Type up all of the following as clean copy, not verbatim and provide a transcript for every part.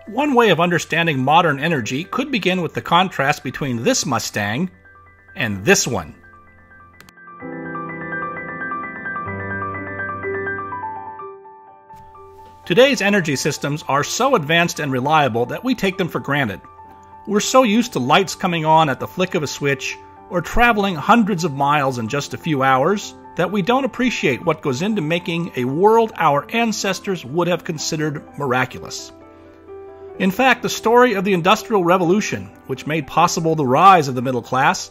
One way of understanding modern energy could begin with the contrast between this Mustang and this one. Today's energy systems are so advanced and reliable that we take them for granted. We're so used to lights coming on at the flick of a switch or traveling hundreds of miles in just a few hours that we don't appreciate what goes into making a world our ancestors would have considered miraculous. In fact, the story of the Industrial Revolution, which made possible the rise of the middle class,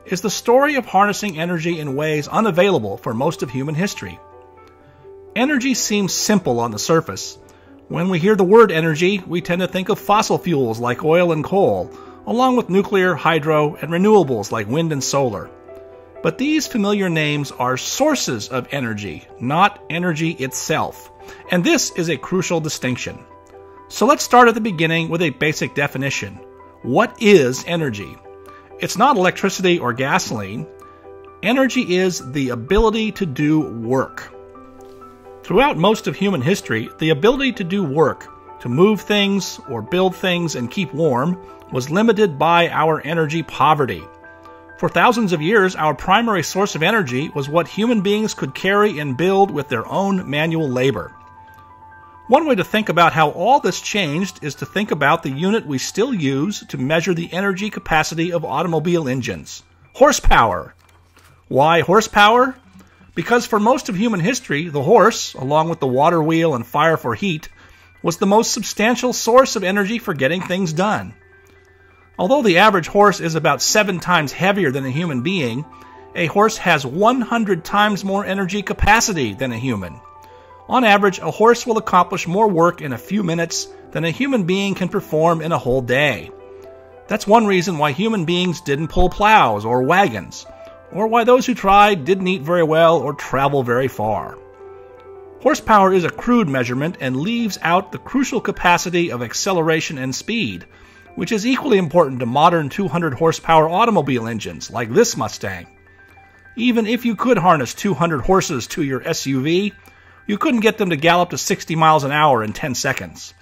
is the story of harnessing energy in ways unavailable for most of human history. Energy seems simple on the surface. When we hear the word energy, we tend to think of fossil fuels like oil and coal, along with nuclear, hydro, and renewables like wind and solar. But these familiar names are sources of energy, not energy itself. And this is a crucial distinction. So let's start at the beginning with a basic definition. What is energy? It's not electricity or gasoline. Energy is the ability to do work. Throughout most of human history, the ability to do work, to move things or build things and keep warm, was limited by our energy poverty. For thousands of years, our primary source of energy was what human beings could carry and build with their own manual labor. One way to think about how all this changed is to think about the unit we still use to measure the energy capacity of automobile engines: horsepower. Why horsepower? Because for most of human history, the horse, along with the water wheel and fire for heat, was the most substantial source of energy for getting things done. Although the average horse is about 7 times heavier than a human being, a horse has 100 times more energy capacity than a human. On average, a horse will accomplish more work in a few minutes than a human being can perform in a whole day. That's one reason why human beings didn't pull plows or wagons, or why those who tried didn't eat very well or travel very far. Horsepower is a crude measurement and leaves out the crucial capacity of acceleration and speed, which is equally important to modern 200 horsepower automobile engines like this Mustang. Even if you could harness 200 horses to your SUV, you couldn't get them to gallop to 60 miles an hour in 10 seconds.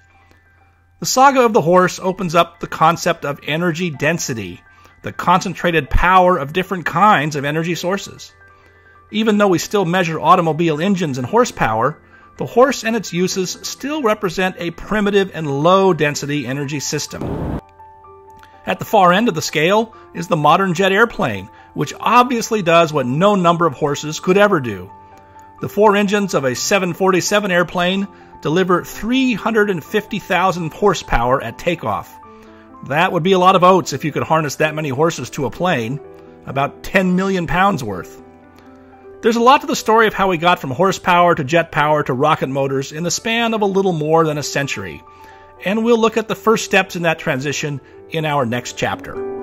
The saga of the horse opens up the concept of energy density, the concentrated power of different kinds of energy sources. Even though we still measure automobile engines and horsepower, the horse and its uses still represent a primitive and low-density energy system. At the far end of the scale is the modern jet airplane, which obviously does what no number of horses could ever do. The 4 engines of a 747 airplane deliver 350,000 horsepower at takeoff. That would be a lot of oats if you could harness that many horses to a plane, about 10 million pounds worth. There's a lot to the story of how we got from horsepower to jet power to rocket motors in the span of a little more than a century, and we'll look at the first steps in that transition in our next chapter.